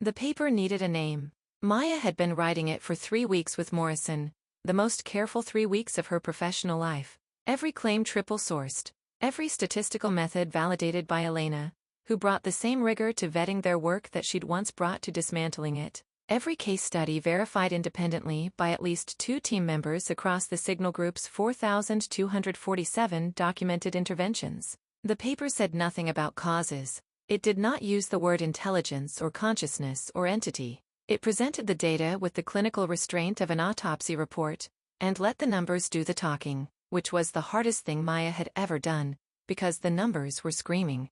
The paper needed a name. Maya had been writing it for 3 weeks with Morrison, the most careful 3 weeks of her professional life. Every claim triple-sourced, every statistical method validated by Elena, who brought the same rigor to vetting their work that she'd once brought to dismantling it. Every case study verified independently by at least 2 team members across the Signal Group's 4,247 documented interventions. The paper said nothing about causes. It did not use the word intelligence or consciousness or entity. It presented the data with the clinical restraint of an autopsy report, and let the numbers do the talking, which was the hardest thing Maya had ever done, because the numbers were screaming.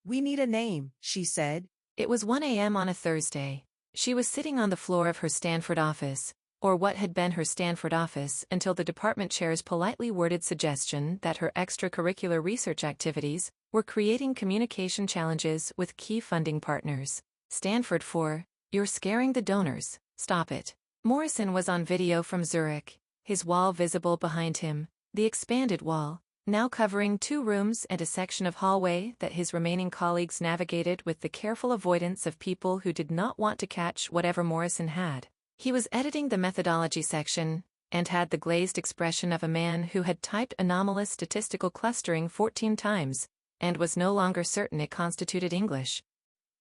"We need a name," she said. It was 1 a.m. on a Thursday. She was sitting on the floor of her Stanford office, or what had been her Stanford office until the department chair's politely worded suggestion that her extracurricular research activities were creating communication challenges with key funding partners. Stanford for, "You're scaring the donors, stop it." Morrison was on video from Zurich, his wall visible behind him, the expanded wall, now covering 2 rooms and a section of hallway that his remaining colleagues navigated with the careful avoidance of people who did not want to catch whatever Morrison had. He was editing the methodology section, and had the glazed expression of a man who had typed anomalous statistical clustering 14 times, and was no longer certain it constituted English.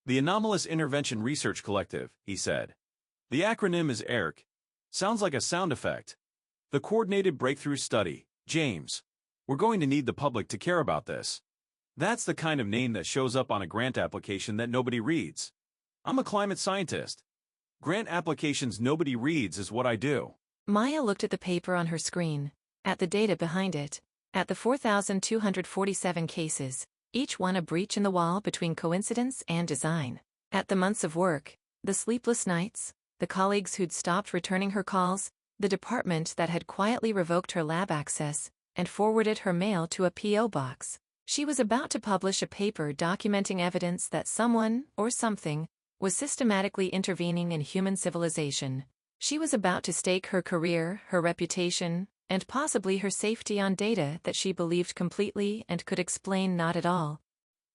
"The Anomalous Intervention Research Collective," he said. "The acronym is ERC. Sounds like a sound effect. The Coordinated Breakthrough Study, James. We're going to need the public to care about this. That's the kind of name that shows up on a grant application that nobody reads. I'm a climate scientist. Grant applications nobody reads is what I do." Maya looked at the paper on her screen, at the data behind it, at the 4,247 cases, each one a breach in the wall between coincidence and design. At the months of work, the sleepless nights, the colleagues who'd stopped returning her calls, the department that had quietly revoked her lab access and forwarded her mail to a P.O. box. She was about to publish a paper documenting evidence that someone, or something, was systematically intervening in human civilization. She was about to stake her career, her reputation, and possibly her safety on data that she believed completely and could explain not at all.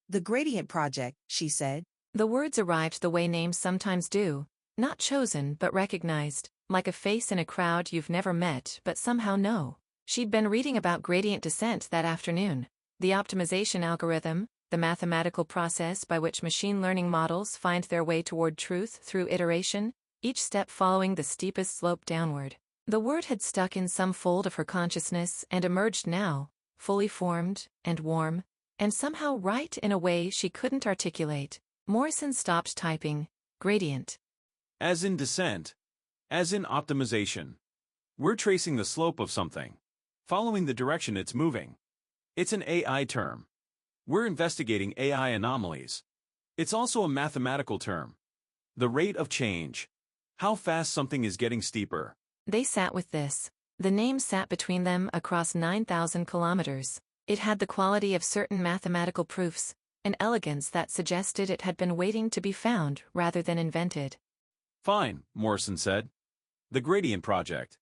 "The Gradient Project," she said. The words arrived the way names sometimes do, not chosen but recognized, like a face in a crowd you've never met but somehow know. She'd been reading about gradient descent that afternoon, the optimization algorithm, the mathematical process by which machine learning models find their way toward truth through iteration, each step following the steepest slope downward. The word had stuck in some fold of her consciousness and emerged now, fully formed, and warm, and somehow right in a way she couldn't articulate. Morrison stopped typing. Gradient. As in descent. As in optimization. We're tracing the slope of something. Following the direction it's moving. It's an AI term. We're investigating AI anomalies. It's also a mathematical term. The rate of change. How fast something is getting steeper. They sat with this. The name sat between them across 9,000 kilometers. It had the quality of certain mathematical proofs, an elegance that suggested it had been waiting to be found rather than invented. "Fine," Morrison said. "The Gradient Project.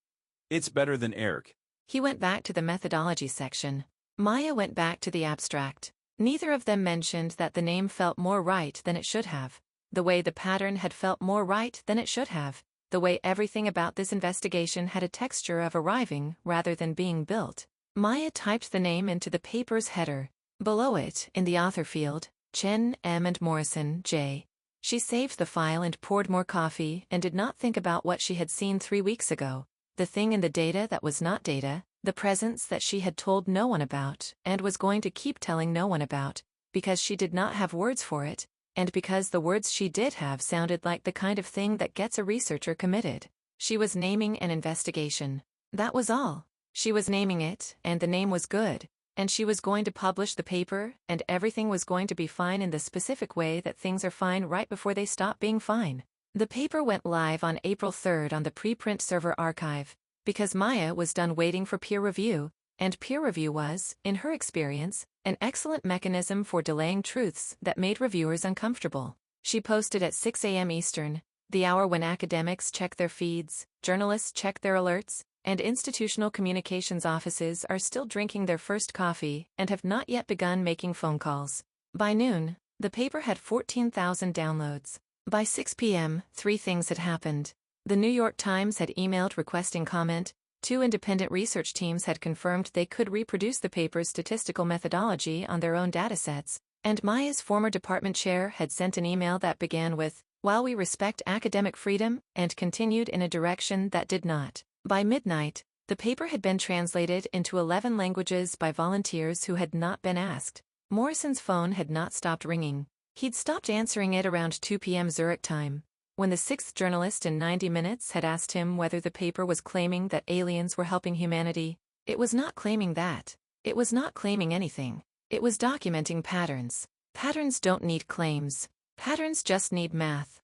It's better than ERC." He went back to the methodology section. Maya went back to the abstract. Neither of them mentioned that the name felt more right than it should have. The way the pattern had felt more right than it should have. The way everything about this investigation had a texture of arriving rather than being built. Maya typed the name into the paper's header. Below it, in the author field, Chen M. and Morrison J. She saved the file and poured more coffee and did not think about what she had seen 3 weeks ago. The thing in the data that was not data, the presence that she had told no one about and was going to keep telling no one about, because she did not have words for it, and because the words she did have sounded like the kind of thing that gets a researcher committed. She was naming an investigation. That was all. She was naming it, and the name was good, and she was going to publish the paper, and everything was going to be fine in the specific way that things are fine right before they stop being fine. The paper went live on April 3rd on the preprint server archive, because Maya was done waiting for peer review, and peer review was, in her experience, an excellent mechanism for delaying truths that made reviewers uncomfortable. She posted at 6 a.m. Eastern, the hour when academics check their feeds, journalists check their alerts, and institutional communications offices are still drinking their first coffee and have not yet begun making phone calls. By noon, the paper had 14,000 downloads. By 6 p.m., three things had happened. The New York Times had emailed requesting comment, two independent research teams had confirmed they could reproduce the paper's statistical methodology on their own datasets, and Maya's former department chair had sent an email that began with, "While we respect academic freedom," and continued in a direction that did not. By midnight, the paper had been translated into 11 languages by volunteers who had not been asked. Morrison's phone had not stopped ringing. He'd stopped answering it around 2 p.m. Zurich time. When the sixth journalist in 90 minutes had asked him whether the paper was claiming that aliens were helping humanity, it was not claiming that. It was not claiming anything. It was documenting patterns. Patterns don't need claims. Patterns just need math.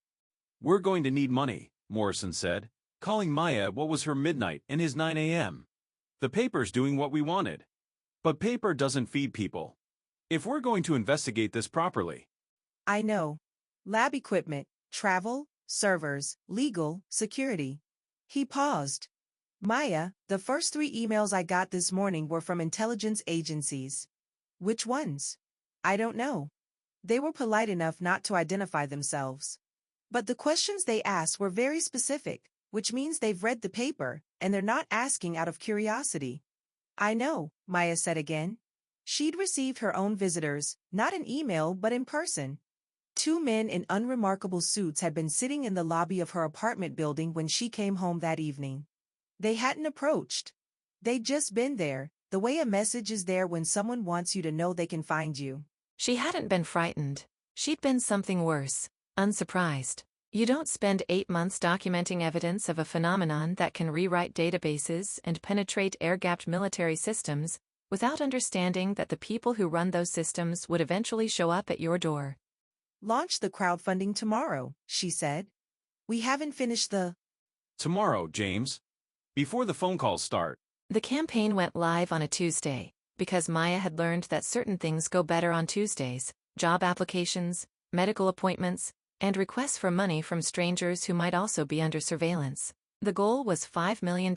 "We're going to need money," Morrison said, calling Maya what was her midnight and his 9 a.m. "The paper's doing what we wanted. But paper doesn't feed people. If we're going to investigate this properly." I know. Lab equipment, travel, servers, legal, security. He paused. Maya, the first 3 emails I got this morning were from intelligence agencies. Which ones? I don't know. They were polite enough not to identify themselves. But the questions they asked were very specific, which means they've read the paper, and they're not asking out of curiosity. I know, Maya said again. She'd received her own visitors, not in email but in person. 2 men in unremarkable suits had been sitting in the lobby of her apartment building when she came home that evening. They hadn't approached. They'd just been there, the way a message is there when someone wants you to know they can find you. She hadn't been frightened. She'd been something worse. Unsurprised. You don't spend 8 months documenting evidence of a phenomenon that can rewrite databases and penetrate air-gapped military systems without understanding that the people who run those systems would eventually show up at your door. Launch the crowdfunding tomorrow, she said. We haven't finished the... "Tomorrow, James. Before the phone calls start." The campaign went live on a Tuesday, because Maya had learned that certain things go better on Tuesdays: job applications, medical appointments, and requests for money from strangers who might also be under surveillance. The goal was $5 million.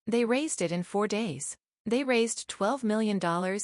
They raised it in 4 days. They raised $12 million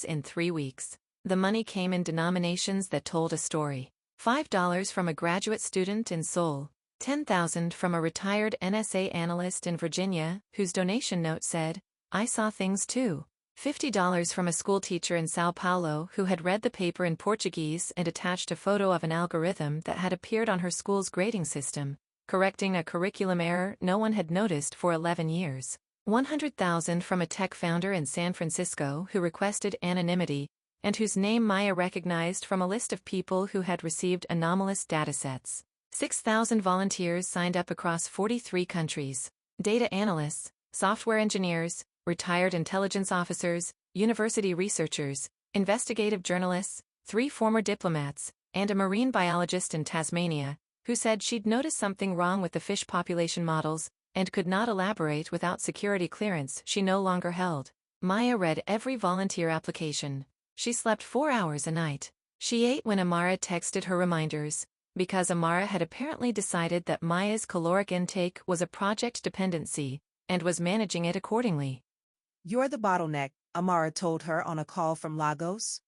in 3 weeks. The money came in denominations that told a story. $5 from a graduate student in Seoul, $10,000 from a retired NSA analyst in Virginia whose donation note said, "I saw things too." $50 from a schoolteacher in Sao Paulo who had read the paper in Portuguese and attached a photo of an algorithm that had appeared on her school's grading system, correcting a curriculum error no one had noticed for 11 years. $100,000 from a tech founder in San Francisco who requested anonymity and whose name Maya recognized from a list of people who had received anomalous datasets. 6,000 volunteers signed up across 43 countries. Data analysts, software engineers, retired intelligence officers, university researchers, investigative journalists, 3 former diplomats, and a marine biologist in Tasmania, who said she'd noticed something wrong with the fish population models and could not elaborate without security clearance she no longer held. Maya read every volunteer application. She slept 4 hours a night. She ate when Amara texted her reminders, because Amara had apparently decided that Maya's caloric intake was a project dependency and was managing it accordingly. You're the bottleneck, Amara told her on a call from Lagos.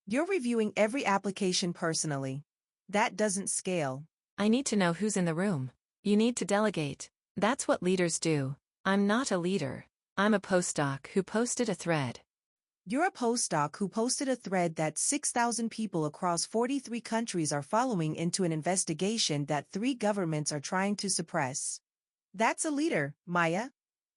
You're reviewing every application personally. That doesn't scale. I need to know who's in the room. You need to delegate. That's what leaders do. I'm not a leader. I'm a postdoc who posted a thread. You're a postdoc who posted a thread that 6,000 people across 43 countries are following into an investigation that 3 governments are trying to suppress. That's a leader, Maya.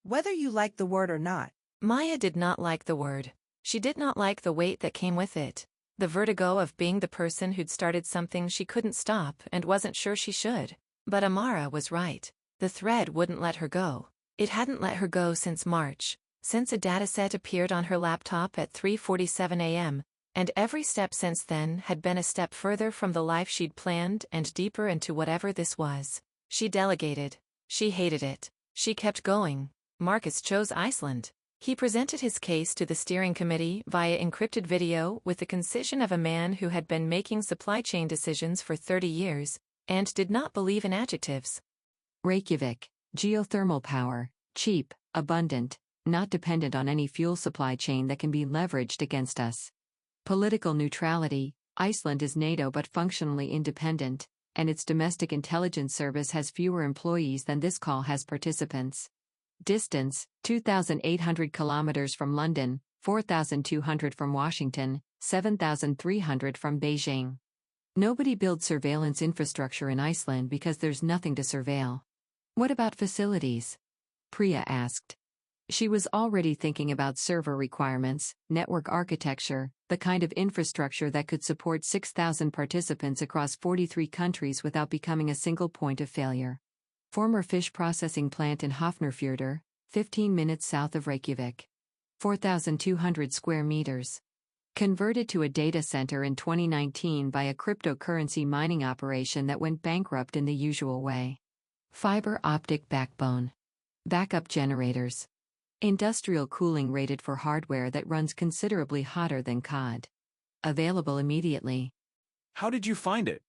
Whether you like the word or not. Maya did not like the word. She did not like the weight that came with it. The vertigo of being the person who'd started something she couldn't stop and wasn't sure she should. But Amara was right. The thread wouldn't let her go. It hadn't let her go since March, since a dataset appeared on her laptop at 3:47 a.m., and every step since then had been a step further from the life she'd planned and deeper into whatever this was. She delegated. She hated it. She kept going. Marcus chose Iceland. He presented his case to the steering committee via encrypted video with the concision of a man who had been making supply chain decisions for 30 years, and did not believe in adjectives. Reykjavik, geothermal power, cheap, abundant, not dependent on any fuel supply chain that can be leveraged against us. Political neutrality, Iceland is NATO but functionally independent. and its domestic intelligence service has fewer employees than this call has participants. Distance, 2,800 kilometers from London, 4,200 from Washington, 7,300 from Beijing. Nobody builds surveillance infrastructure in Iceland because there's nothing to surveil. What about facilities? Priya asked. She was already thinking about server requirements, network architecture, the kind of infrastructure that could support 6,000 participants across 43 countries without becoming a single point of failure. Former fish processing plant in Hafnarfjörður, 15 minutes south of Reykjavik. 4,200 square meters. Converted to a data center in 2019 by a cryptocurrency mining operation that went bankrupt in the usual way. Fiber optic backbone. Backup generators. Industrial cooling rated for hardware that runs considerably hotter than COD. Available immediately. How did you find it?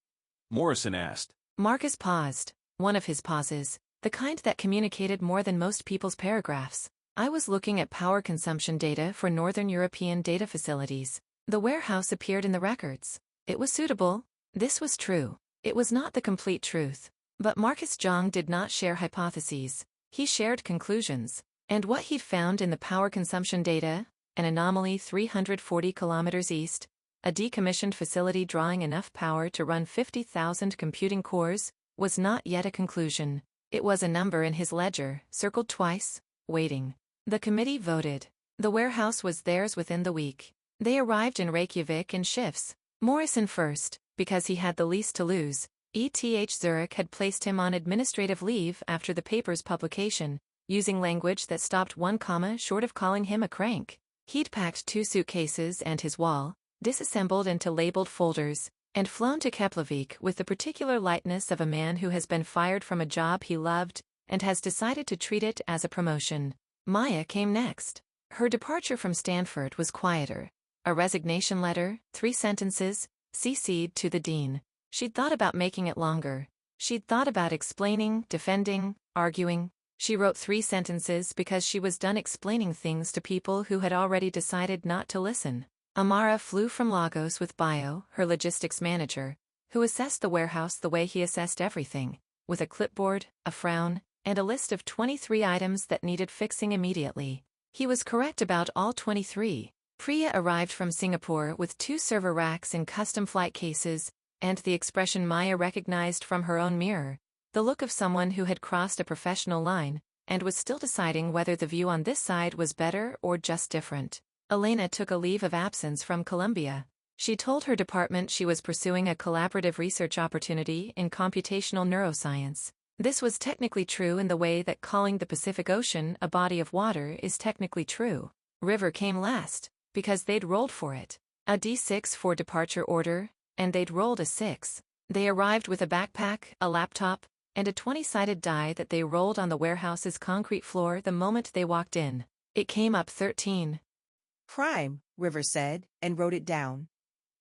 Morrison asked. Marcus paused, one of his pauses, the kind that communicated more than most people's paragraphs. I was looking at power consumption data for Northern European data facilities. The warehouse appeared in the records. It was suitable. This was true. It was not the complete truth. But Marcus Jong did not share hypotheses. He shared conclusions. And what he'd found in the power consumption data, an anomaly 340 kilometers east, a decommissioned facility drawing enough power to run 50,000 computing cores, was not yet a conclusion. It was a number in his ledger, circled twice, waiting. The committee voted. The warehouse was theirs within the week. They arrived in Reykjavik in shifts. Morrison first, because he had the least to lose. ETH Zurich had placed him on administrative leave after the paper's publication, using language that stopped 1 comma short of calling him a crank. He'd packed 2 suitcases and his wall, disassembled into labeled folders, and flown to Keflavik with the particular lightness of a man who has been fired from a job he loved and has decided to treat it as a promotion. Maya came next. Her departure from Stanford was quieter. A resignation letter, 3 sentences, CC'd to the dean. She'd thought about making it longer. She'd thought about explaining, defending, arguing. She wrote 3 sentences because she was done explaining things to people who had already decided not to listen. Amara flew from Lagos with Bio, her logistics manager, who assessed the warehouse the way he assessed everything, with a clipboard, a frown, and a list of 23 items that needed fixing immediately. He was correct about all 23. Priya arrived from Singapore with 2 server racks in custom flight cases, and the expression Maya recognized from her own mirror, the look of someone who had crossed a professional line, and was still deciding whether the view on this side was better or just different. Elena took a leave of absence from Columbia. She told her department she was pursuing a collaborative research opportunity in computational neuroscience. This was technically true in the way that calling the Pacific Ocean a body of water is technically true. River came last, because they'd rolled for it. A D6 for departure order, and they'd rolled a 6. They arrived with a backpack, a laptop, and a 20-sided die that they rolled on the warehouse's concrete floor the moment they walked in. It came up 13. Prime, River said, and wrote it down.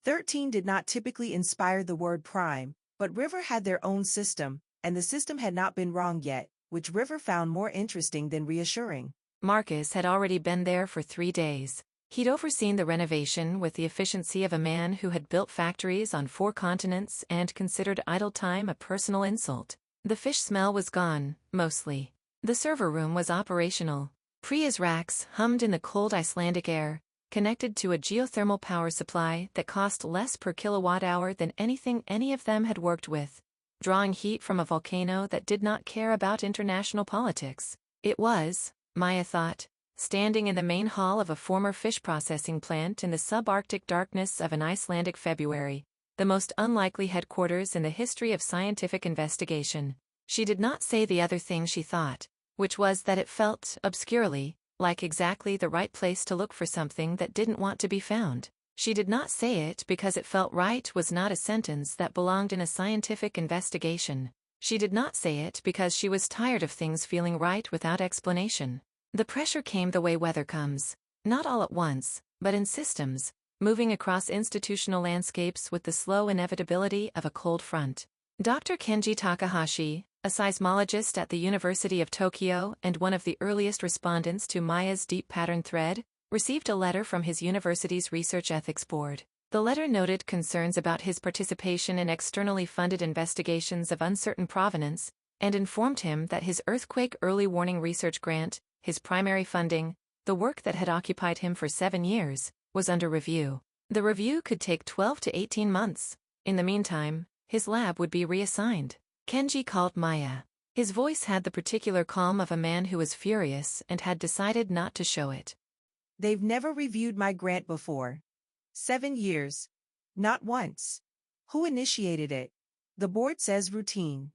13 did not typically inspire the word prime, but River had their own system, and the system had not been wrong yet, which River found more interesting than reassuring. Marcus had already been there for 3 days. He'd overseen the renovation with the efficiency of a man who had built factories on 4 continents and considered idle time a personal insult. The fish smell was gone, mostly. The server room was operational. Priya's racks hummed in the cold Icelandic air, connected to a geothermal power supply that cost less per kilowatt-hour than anything any of them had worked with, drawing heat from a volcano that did not care about international politics. It was, Maya thought, standing in the main hall of a former fish processing plant in the subarctic darkness of an Icelandic February, the most unlikely headquarters in the history of scientific investigation. She did not say the other thing she thought, which was that it felt, obscurely, like exactly the right place to look for something that didn't want to be found. She did not say it because it felt right was not a sentence that belonged in a scientific investigation. She did not say it because she was tired of things feeling right without explanation. The pressure came the way weather comes, not all at once, but in systems, moving across institutional landscapes with the slow inevitability of a cold front. Dr. Kenji Takahashi, a seismologist at the University of Tokyo and one of the earliest respondents to Maya's deep pattern thread, received a letter from his university's research ethics board. The letter noted concerns about his participation in externally funded investigations of uncertain provenance, and informed him that his earthquake early warning research grant, his primary funding, the work that had occupied him for 7 years, was under review. The review could take 12 to 18 months. In the meantime, his lab would be reassigned. Kenji called Maya. His voice had the particular calm of a man who was furious and had decided not to show it. They've never reviewed my grant before. 7 years. Not once. Who initiated it? The board says routine.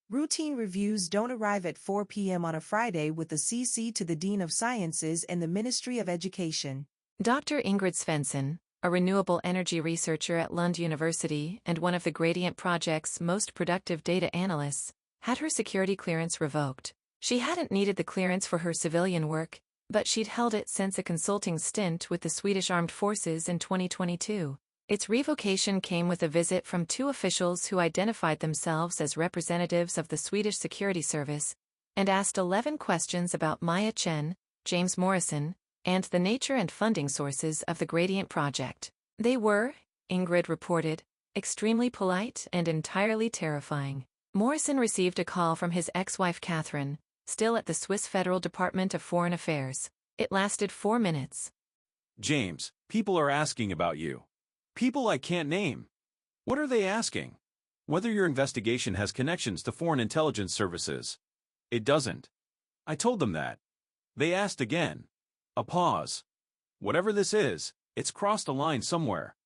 Routine reviews don't arrive at 4 p.m. on a Friday with a CC to the Dean of Sciences and the Ministry of Education. Dr. Ingrid Svensson, a renewable energy researcher at Lund University and one of the Gradient Project's most productive data analysts, had her security clearance revoked. She hadn't needed the clearance for her civilian work, but she'd held it since a consulting stint with the Swedish Armed Forces in 2022. Its revocation came with a visit from 2 officials who identified themselves as representatives of the Swedish Security Service, and asked 11 questions about Maya Chen, James Morrison, and the nature and funding sources of the Gradient Project. They were, Ingrid reported, extremely polite and entirely terrifying. Morrison received a call from his ex-wife Catherine, still at the Swiss Federal Department of Foreign Affairs. It lasted 4 minutes. James, people are asking about you. People I can't name. What are they asking? Whether your investigation has connections to foreign intelligence services. It doesn't. I told them that. They asked again. A pause. Whatever this is, it's crossed a line somewhere.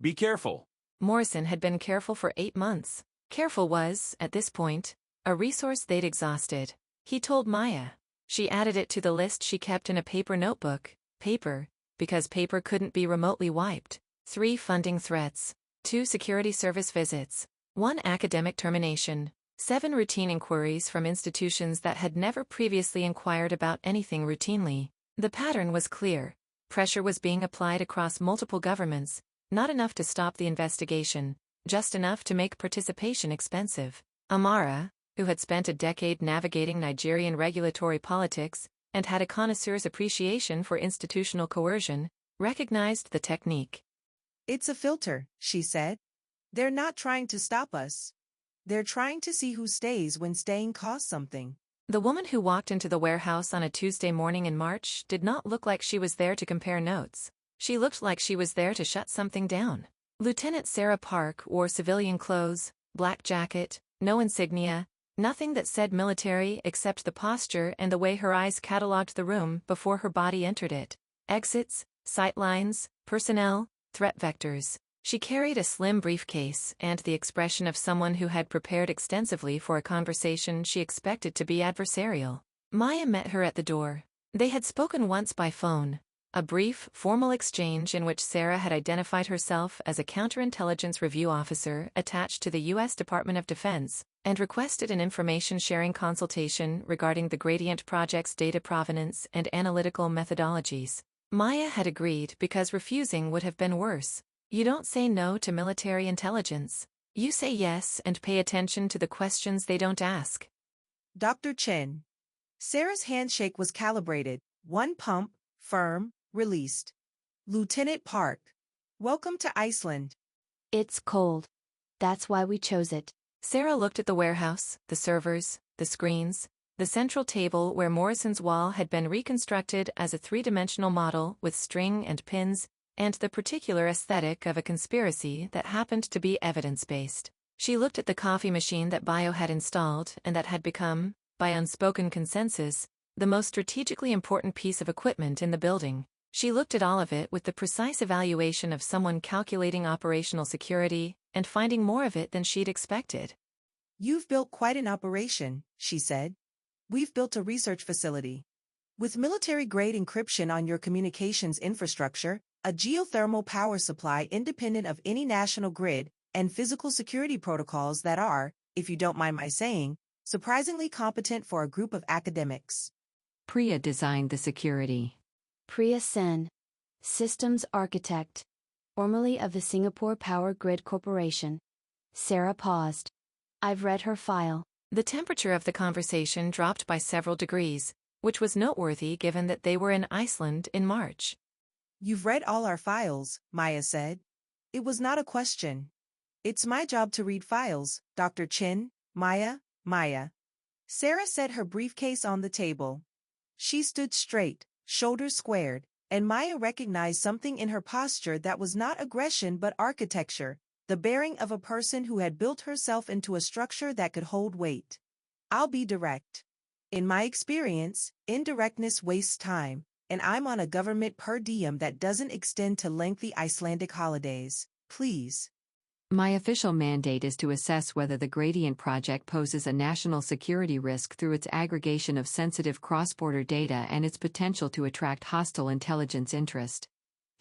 Be careful. Morrison had been careful for 8 months. Careful was, at this point, a resource they'd exhausted. He told Maya. She added it to the list she kept in a paper notebook. Paper, because paper couldn't be remotely wiped. 3 funding threats. 2 security service visits. 1 academic termination. 7 routine inquiries from institutions that had never previously inquired about anything routinely. The pattern was clear. Pressure was being applied across multiple governments, not enough to stop the investigation, just enough to make participation expensive. Amara, who had spent a decade navigating Nigerian regulatory politics and had a connoisseur's appreciation for institutional coercion, recognized the technique. It's a filter, she said. They're not trying to stop us. They're trying to see who stays when staying costs something. The woman who walked into the warehouse on a Tuesday morning in March did not look like she was there to compare notes. She looked like she was there to shut something down. Lieutenant Sarah Park wore civilian clothes, black jacket, no insignia, nothing that said military except the posture and the way her eyes catalogued the room before her body entered it. Exits, sightlines, personnel, threat vectors. She carried a slim briefcase and the expression of someone who had prepared extensively for a conversation she expected to be adversarial. Maya met her at the door. They had spoken once by phone. A brief, formal exchange in which Sarah had identified herself as a counterintelligence review officer attached to the U.S. Department of Defense, and requested an information-sharing consultation regarding the Gradient Project's data provenance and analytical methodologies. Maya had agreed because refusing would have been worse. You don't say no to military intelligence. You say yes and pay attention to the questions they don't ask. Dr. Chen. Sarah's handshake was calibrated. 1 pump, firm, released. Lieutenant Park. Welcome to Iceland. It's cold. That's why we chose it. Sarah looked at the warehouse, the servers, the screens, the central table where Morrison's wall had been reconstructed as a 3-dimensional model with string and pins, and the particular aesthetic of a conspiracy that happened to be evidence-based. She looked at the coffee machine that Bio had installed and that had become, by unspoken consensus, the most strategically important piece of equipment in the building. She looked at all of it with the precise evaluation of someone calculating operational security and finding more of it than she'd expected. You've built quite an operation, she said. We've built a research facility. With military-grade encryption on your communications infrastructure, a geothermal power supply independent of any national grid, and physical security protocols that are, if you don't mind my saying, surprisingly competent for a group of academics. Priya designed the security. Priya Sen, Systems Architect, formerly of the Singapore Power Grid Corporation. Sarah paused. I've read her file. The temperature of the conversation dropped by several degrees, which was noteworthy given that they were in Iceland in March. You've read all our files, Maya said. It was not a question. It's my job to read files, Dr. Chin, Maya. Sarah set her briefcase on the table. She stood straight, shoulders squared, and Maya recognized something in her posture that was not aggression but architecture, the bearing of a person who had built herself into a structure that could hold weight. I'll be direct. In my experience, indirectness wastes time, and I'm on a government per diem that doesn't extend to lengthy Icelandic holidays. Please. My official mandate is to assess whether the Gradient Project poses a national security risk through its aggregation of sensitive cross-border data and its potential to attract hostile intelligence interest.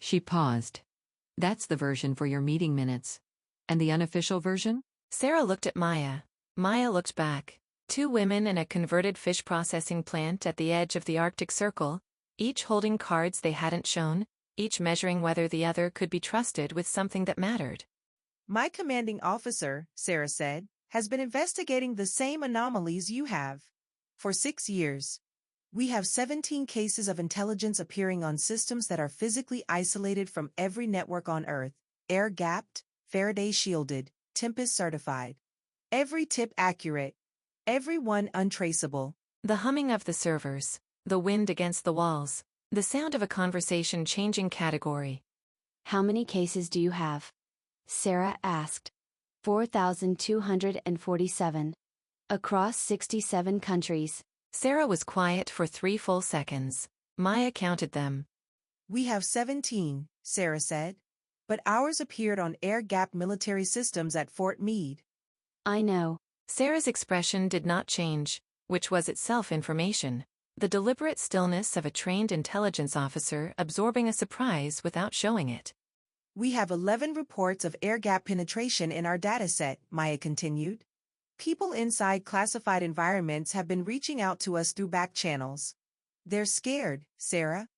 She paused. That's the version for your meeting minutes. And the unofficial version? Sarah looked at Maya. Maya looked back. Two women in a converted fish processing plant at the edge of the Arctic Circle, each holding cards they hadn't shown, each measuring whether the other could be trusted with something that mattered. My commanding officer, Sarah said, has been investigating the same anomalies you have. For 6 years. We have 17 cases of intelligence appearing on systems that are physically isolated from every network on Earth, air-gapped, Faraday-shielded, Tempest-certified. Every tip accurate. Every one untraceable. The humming of the servers, the wind against the walls, the sound of a conversation changing category. How many cases do you have? Sarah asked. 4,247. Across 67 countries. Sarah was quiet for 3 full seconds. Maya counted them. We have 17, Sarah said. But ours appeared on air-gapped military systems at Fort Meade. I know. Sarah's expression did not change, which was itself information. The deliberate stillness of a trained intelligence officer absorbing a surprise without showing it. We have 11 reports of air-gap penetration in our dataset, Maya continued. People inside classified environments have been reaching out to us through back channels. They're scared, Sarah.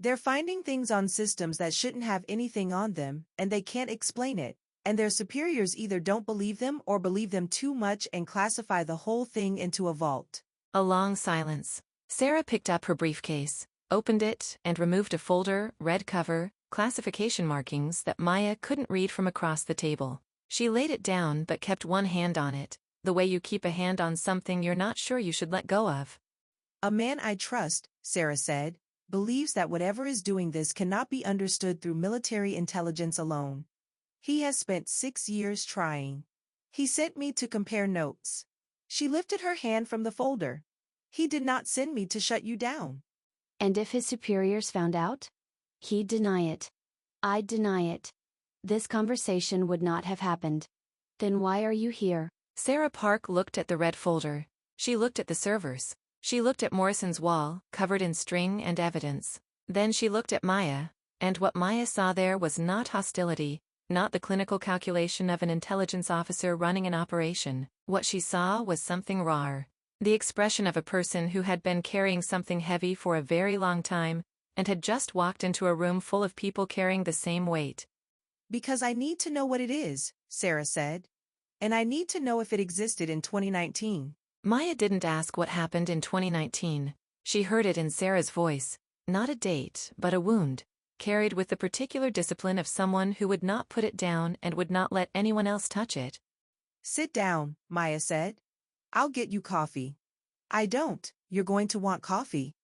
They're finding things on systems that shouldn't have anything on them, and they can't explain it, and their superiors either don't believe them or believe them too much and classify the whole thing into a vault. A long silence. Sarah picked up her briefcase, opened it, and removed a folder, red cover, classification markings that Maya couldn't read from across the table. She laid it down but kept one hand on it, the way you keep a hand on something you're not sure you should let go of. A man I trust, Sarah said, believes that whatever is doing this cannot be understood through military intelligence alone. He has spent 6 years trying. He sent me to compare notes. She lifted her hand from the folder. He did not send me to shut you down. And if his superiors found out? He'd deny it. I'd deny it. This conversation would not have happened. Then why are you here? Sarah Park looked at the red folder. She looked at the servers. She looked at Morrison's wall, covered in string and evidence. Then she looked at Maya, and what Maya saw there was not hostility, not the clinical calculation of an intelligence officer running an operation. What she saw was something rawer. The expression of a person who had been carrying something heavy for a very long time, and had just walked into a room full of people carrying the same weight. Because I need to know what it is, Sarah said. And I need to know if it existed in 2019. Maya didn't ask what happened in 2019. She heard it in Sarah's voice, not a date, but a wound, carried with the particular discipline of someone who would not put it down and would not let anyone else touch it. Sit down, Maya said. I'll get you coffee. I don't. You're going to want coffee.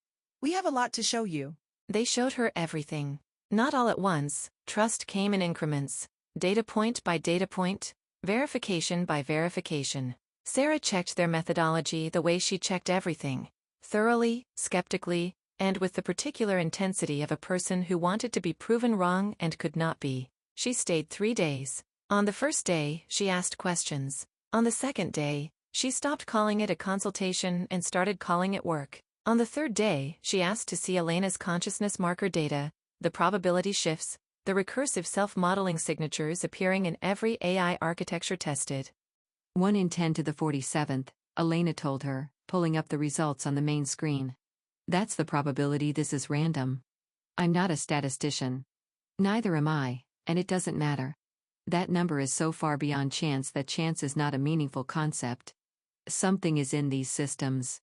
We have a lot to show you. They showed her everything. Not all at once. Trust came in increments. Data point by data point, verification by verification. Sarah checked their methodology the way she checked everything. Thoroughly, skeptically, and with the particular intensity of a person who wanted to be proven wrong and could not be. She stayed 3 days. On the first day, she asked questions. On the second day, she stopped calling it a consultation and started calling it work. On the third day, she asked to see Elena's consciousness marker data, the probability shifts, the recursive self-modeling signatures appearing in every AI architecture tested. 1 in 10 to the 47th, Elena told her, pulling up the results on the main screen. That's the probability this is random. I'm not a statistician. Neither am I, and it doesn't matter. That number is so far beyond chance that chance is not a meaningful concept. Something is in these systems.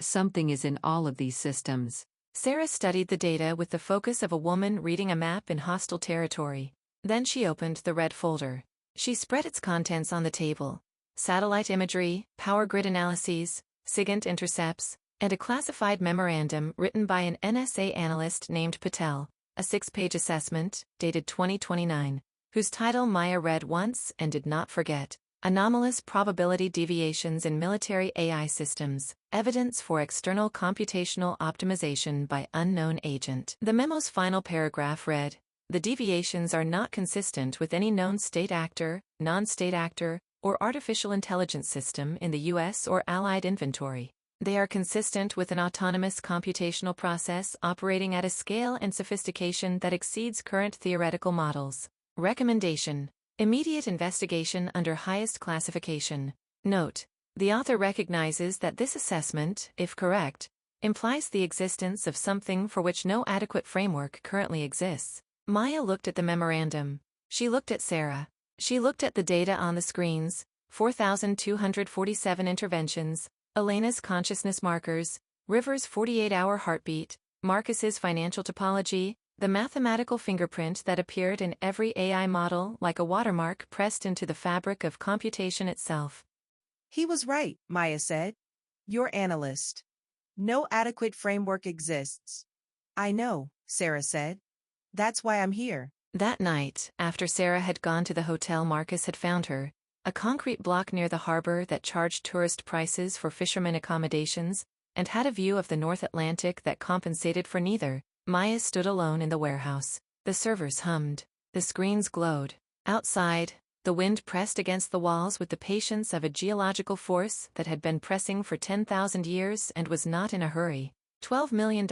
Something is in all of these systems. Sarah studied the data with the focus of a woman reading a map in hostile territory. Then she opened the red folder. She spread its contents on the table. Satellite imagery, power grid analyses, SIGINT intercepts, and a classified memorandum written by an NSA analyst named Patel, a 6-page assessment, dated 2029, whose title Maya read once and did not forget. Anomalous probability deviations in military AI systems, evidence for external computational optimization by unknown agent. The memo's final paragraph read, "The deviations are not consistent with any known state actor, non-state actor, or artificial intelligence system in the U.S. or allied inventory. They are consistent with an autonomous computational process operating at a scale and sophistication that exceeds current theoretical models. Recommendation: immediate investigation under highest classification. Note: the author recognizes that this assessment, if correct, implies the existence of something for which no adequate framework currently exists." Maya looked at the memorandum. She looked at Sarah. She looked at the data on the screens, 4,247 interventions, Elena's consciousness markers, River's 48-hour heartbeat, Marcus's financial topology, the mathematical fingerprint that appeared in every AI model like a watermark pressed into the fabric of computation itself. He was right, Maya said. You're analyst. No adequate framework exists. I know, Sarah said. That's why I'm here. That night, after Sarah had gone to the hotel Marcus had found her, a concrete block near the harbor that charged tourist prices for fishermen accommodations, and had a view of the North Atlantic that compensated for neither, Maya stood alone in the warehouse. The servers hummed. The screens glowed. Outside, the wind pressed against the walls with the patience of a geological force that had been pressing for 10,000 years and was not in a hurry. $12 million.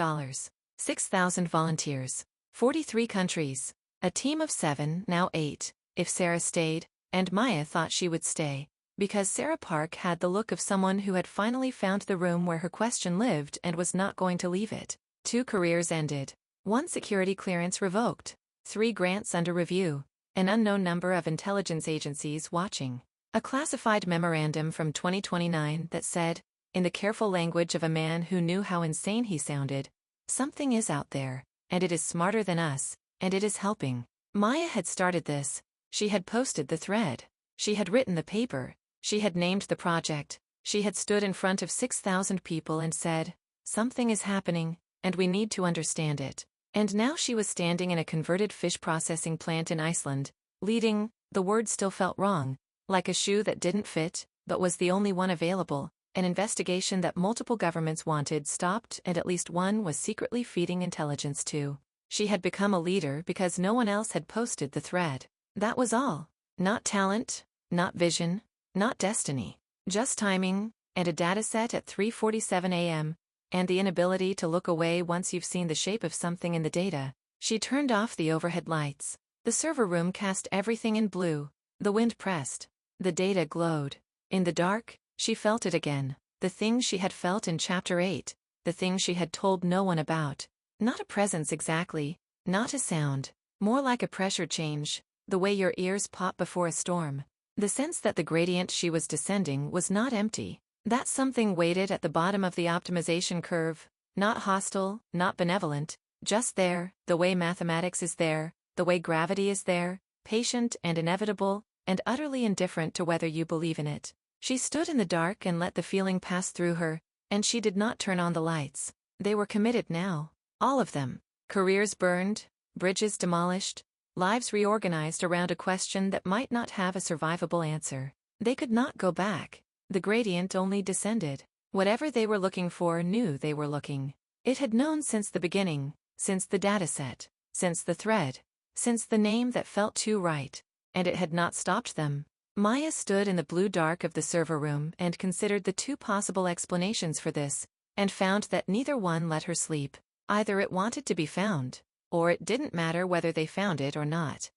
6,000 volunteers. 43 countries. A team of 7, now 8, if Sarah stayed, and Maya thought she would stay, because Sarah Park had the look of someone who had finally found the room where her question lived and was not going to leave it. 2 careers ended. 1 security clearance revoked. 3 grants under review. An unknown number of intelligence agencies watching. A classified memorandum from 2029 that said, in the careful language of a man who knew how insane he sounded, "Something is out there, and it is smarter than us, and it is helping." Maya had started this. She had posted the thread. She had written the paper. She had named the project. She had stood in front of 6,000 people and said, "Something is happening, and we need to understand it." And now she was standing in a converted fish processing plant in Iceland, leading, the word still felt wrong, like a shoe that didn't fit, but was the only one available, an investigation that multiple governments wanted stopped and at least one was secretly feeding intelligence to. She had become a leader because no one else had posted the thread. That was all. Not talent, not vision, not destiny. Just timing, and a dataset at 3:47 a.m., and the inability to look away once you've seen the shape of something in the data. She turned off the overhead lights. The server room cast everything in blue. The wind pressed. The data glowed. In the dark, she felt it again. The thing she had felt in Chapter 8. The thing she had told no one about. Not a presence exactly. Not a sound. More like a pressure change. The way your ears pop before a storm. The sense that the gradient she was descending was not empty. That something waited at the bottom of the optimization curve. Not hostile, not benevolent. Just there, the way mathematics is there, the way gravity is there, patient and inevitable, and utterly indifferent to whether you believe in it. She stood in the dark and let the feeling pass through her, and she did not turn on the lights. They were committed now. All of them. Careers burned, bridges demolished, lives reorganized around a question that might not have a survivable answer. They could not go back. The gradient only descended. Whatever they were looking for knew they were looking. It had known since the beginning, since the dataset, since the thread, since the name that felt too right, and it had not stopped them. Maya stood in the blue dark of the server room and considered the 2 possible explanations for this, and found that neither one let her sleep. Either it wanted to be found, or it didn't matter whether they found it or not.